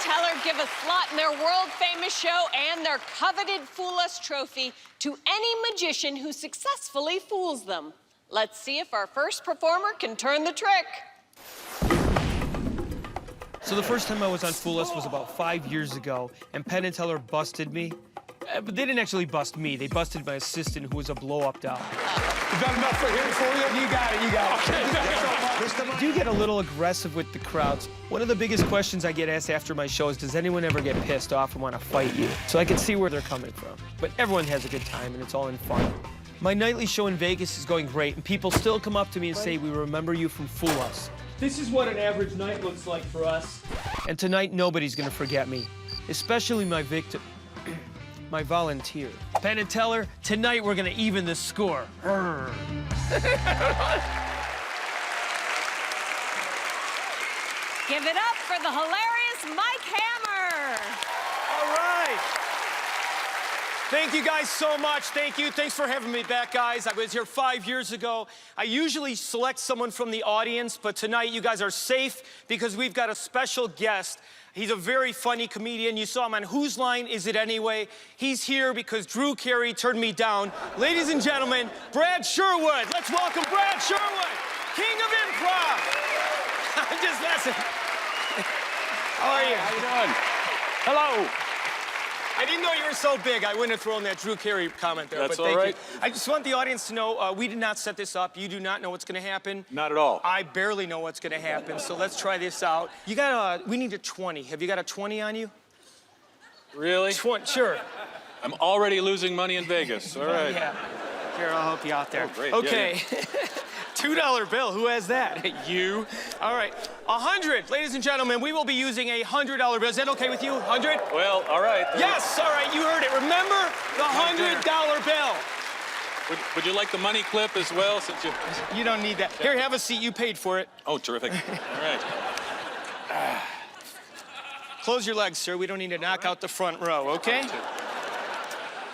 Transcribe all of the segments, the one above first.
Teller give a slot in their world-famous show and their coveted Fool Us trophy to any magician who successfully fools them. Let's see if our first performer can turn the trick. So the first time I was on Fool Us was about 5 years ago, and Penn and Teller busted me. But they didn't actually bust me. They busted my assistant, who was a blow-up doll. Is that enough for him for you? You got it, you got it. Okay, thank you so much. I do get a little aggressive with the crowds. One of the biggest questions I get asked after my show is, does anyone ever get pissed off and want to fight you? So I can see where they're coming from. But everyone has a good time, and it's all in fun. My nightly show in Vegas is going great, and people still come up to me and say, we remember you from Fool Us. This is what an average night looks like for us. And tonight, nobody's gonna forget me, especially my victim, my volunteer. Penn and Teller, tonight we're gonna even the score. Give it up for the hilarious Mike Hammer. All right. Thank you guys so much. Thank you. Thanks for having me back, guys. I was here 5 years ago. I usually select someone from the audience, but tonight you guys are safe because we've got a special guest. He's a very funny comedian. You saw him on Whose Line Is It Anyway? He's here because Drew Carey turned me down. Ladies and gentlemen, Brad Sherwood. Let's welcome Brad Sherwood, king of improv. I'm just messing. How are you? How you doing? Hello. I didn't know you were so big. I wouldn't have thrown that Drew Carey comment there, That's but thank all right. you. I just want the audience to know we did not set this up. You do not know what's going to happen. Not at all. I barely know what's going to happen, so let's try this out. You got we need a 20. Have you got a 20 on you? Really? 20, sure. I'm already losing money in Vegas. All right. Yeah. Here, I'll help you out there. Oh, great. Okay. Yeah, $2 bill. Who has that? You. All right. 100. Ladies and gentlemen, we will be using a $100 bill. Is that okay with you? 100? Well, all right. Yes. All right. You heard it. Remember the $100 bill. Would you like the money clip as well, since you... You don't need that. Here, have a seat. You paid for it. Oh, terrific. All right. Close your legs, sir. We don't need to knock out the front row, okay?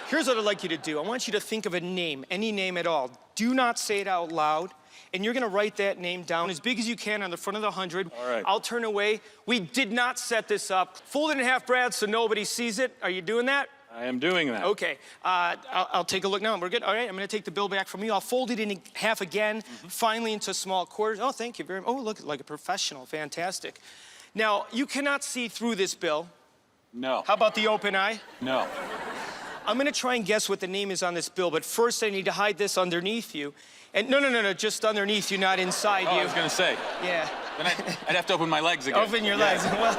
Here's what I'd like you to do. I want you to think of a name, any name at all. Do not say it out loud. And you're gonna write that name down as big as you can on the front of the 100. All right. I'll turn away. We did not set this up. Fold it in half, Brad, so nobody sees it. Are you doing that? I am doing that. Okay. I'll take a look now. We're good. All right. I'm gonna take the bill back from you. I'll fold it in half again, finally into small quarters. Oh, thank you very much. Oh, look, like a professional. Fantastic. Now, you cannot see through this bill. No. How about the open eye? No. I'm gonna try and guess what the name is on this bill, but first I need to hide this underneath you. And no, just underneath you, not inside Oh, you. I was gonna say. Yeah. Then I'd have to open my legs again. Open your legs. Well,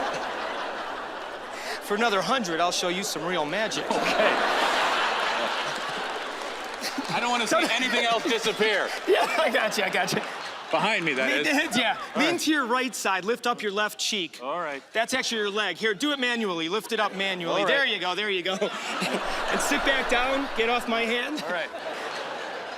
for another 100, I'll show you some real magic. Okay. I don't want to see anything else disappear. Yeah, I got you. Behind me, that is. Yeah. All Lean right. to your right side. Lift up your left cheek. All right. That's actually your leg. Here, do it manually. Lift it up manually. All right. There you go. And sit back down. Get off my hand. All right.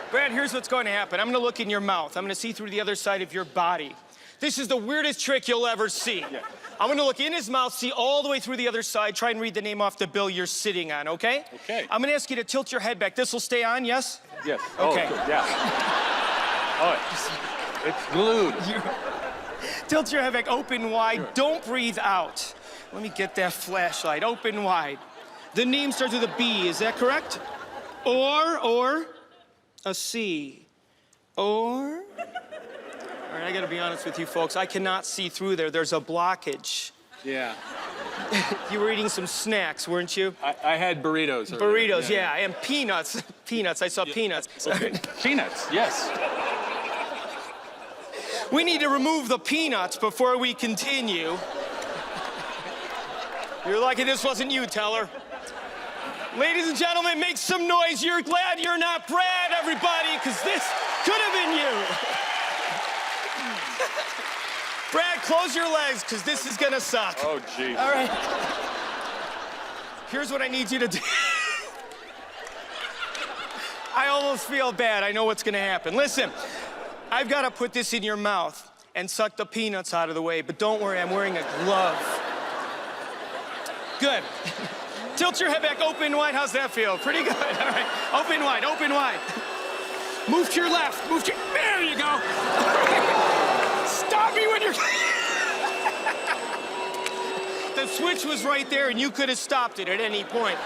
Brad, here's what's going to happen. I'm going to look in your mouth. I'm going to see through the other side of your body. This is the weirdest trick you'll ever see. Yeah. I'm going to look in his mouth, see all the way through the other side, try and read the name off the bill you're sitting on, okay? Okay. I'm going to ask you to tilt your head back. This will stay on, yes? Yes. Okay. Oh, good. Yeah. Oh, it's glued. Tilt your head back, open wide. Sure. Don't breathe out. Let me get that flashlight. Open wide. The name starts with a B, is that correct? Or a C. Or? All right, I gotta be honest with you folks. I cannot see through there. There's a blockage. Yeah. You were eating some snacks, weren't you? I had burritos. earlier. Burritos, yeah, and peanuts. Peanuts, I saw peanuts. Okay. Peanuts, yes. We need to remove the peanuts before we continue. You're lucky this wasn't you, Teller. Ladies and gentlemen, make some noise. You're glad you're not Brad, everybody, because this could have been you. Brad, close your legs, because this is gonna suck. Oh, gee. All right. Here's what I need you to do. I almost feel bad. I know what's gonna happen. Listen, I've got to put this in your mouth and suck the peanuts out of the way, but don't worry, I'm wearing a glove. Good. Tilt your head back, open wide. How's that feel? Pretty good. All right. Open wide, open wide. Move to your left. Move to... There you go. Stop me when you're... The the switch was right there, and you could have stopped it at any point.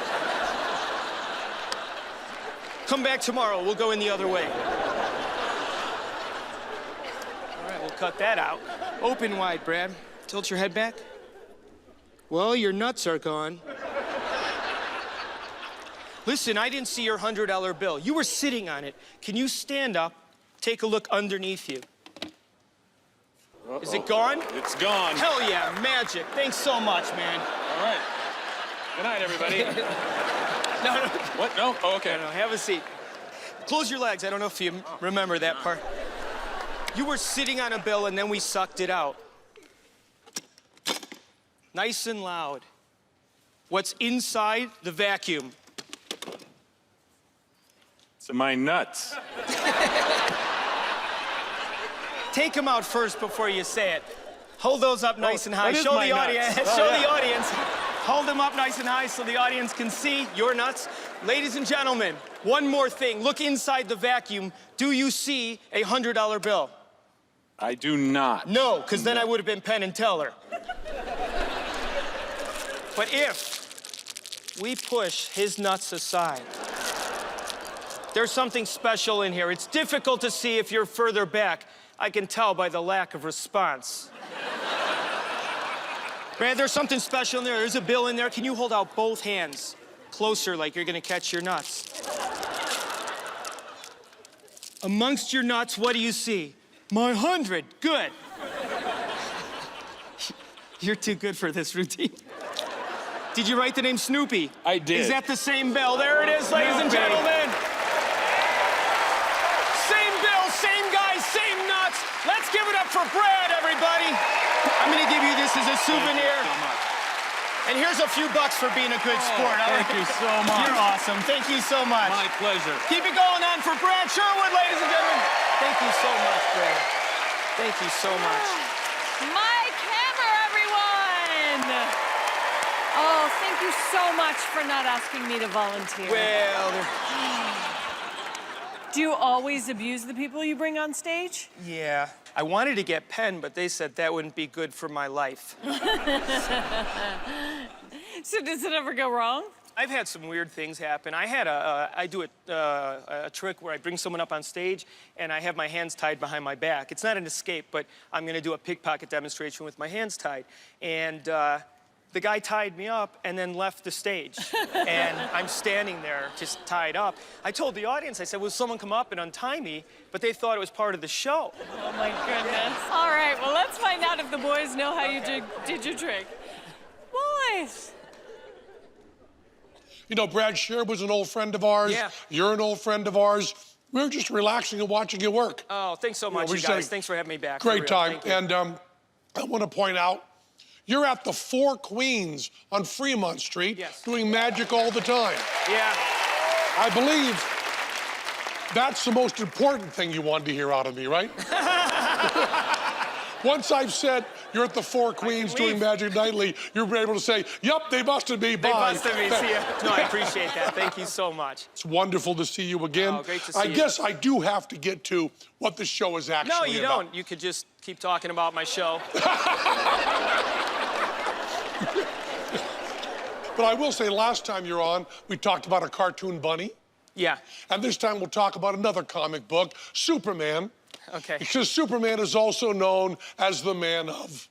Come back tomorrow. We'll go in the other way. All right, we'll cut that out. Open wide, Brad. Tilt your head back. Well, your nuts are gone. Listen, I didn't see your $100 bill. You were sitting on it. Can you stand up, take a look underneath you? Is it gone? It's gone. Hell yeah, magic. Thanks so much, man. All right. Good night, everybody. No. What? No? Oh, okay. No, have a seat. Close your legs. I don't know if you remember that part. You were sitting on a bill and then we sucked it out. Nice and loud. What's inside the vacuum? It's my nuts. Take them out first before you say it. Hold those up nice and high. that is Show my the nuts. audience. Oh, Show yeah. the audience. Hold them up nice and high so the audience can see your nuts. Ladies and gentlemen, one more thing. Look inside the vacuum. Do you see a $100 bill? I do not. No, because then I would have been Penn and Teller. But if we push his nuts aside, there's something special in here. It's difficult to see if you're further back. I can tell by the lack of response. Brad, there's something special in there. There's a bill in there. Can you hold out both hands closer like you're gonna catch your nuts? Amongst your nuts, what do you see? My 100. Good. You're too good for this routine. Did you write the name Snoopy? I did. Is that the same bill? There it is, ladies and Snoopy. gentlemen. Same bill, same guy, same nuts. Let's give it up for Brad, everybody. I'm gonna give you this as a souvenir. Thank you so much. And here's a few bucks for being a good sport. Thank you so much. You're awesome. Thank you so much. My pleasure. Keep it going on for Brad Sherwood, ladies and gentlemen. Thank you so much, Brad. Thank you so much. Mike Hammer, everyone! Oh, thank you so much for not asking me to volunteer. Well, Do you always abuse the people you bring on stage? yeah. I wanted to get Penn, but they said that wouldn't be good for my life. So does it ever go wrong? I've had some weird things happen. I do a trick where I bring someone up on stage and I have my hands tied behind my back. It's not an escape, but I'm gonna do a pickpocket demonstration with my hands tied. And the guy tied me up and then left the stage. And I'm standing there just tied up. I told the audience, I said, will someone come up and untie me? But they thought it was part of the show. Oh my goodness. All right, well, let's find out if the boys know how you did your trick. Boys. You know, Brad Sherwood was an old friend of ours. Yeah. You're an old friend of ours. We were just relaxing and watching you work. Oh, thanks so much, we're you just guys. having Thanks for having me back. for Great real. time. Thank you. And I want to point out, you're at the Four Queens on Fremont Street Yes. doing magic all the time. Yeah. I believe that's the most important thing you wanted to hear out of me, right? Once I've said you're at the Four Queens doing leave. magic nightly, you're able to say, yup, they busted me, They bye. busted me. See ya. No, I appreciate that. Thank you so much. It's wonderful to see you again. Oh, great to see I you. guess I do have to get to what the show is actually No, you about. don't. You could just keep talking about my show. But I will say, last time you're on, we talked about a cartoon bunny. Yeah. And this time we'll talk about another comic book, Superman. Okay. Because Superman is also known as the man of.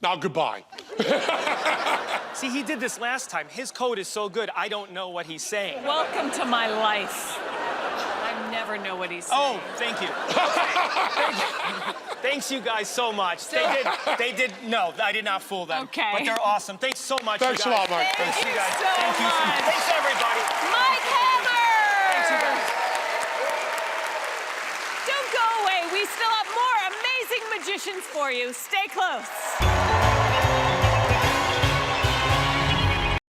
Now, goodbye. See, he did this last time. His code is so good, I don't know what he's saying. Welcome to my life. I never know what he's saying. Oh, thank you. Thank you. Thanks, you guys, so much. They did, no, I did not fool them. Okay. But they're awesome. Thanks so much, Thanks you a guys. lot, Mike. Thanks, Thank you you guys. so Thank you so much. Thanks, everybody. Mike Hammer! Thanks, you guys. Don't go away. We still have more amazing magicians for you. Stay close.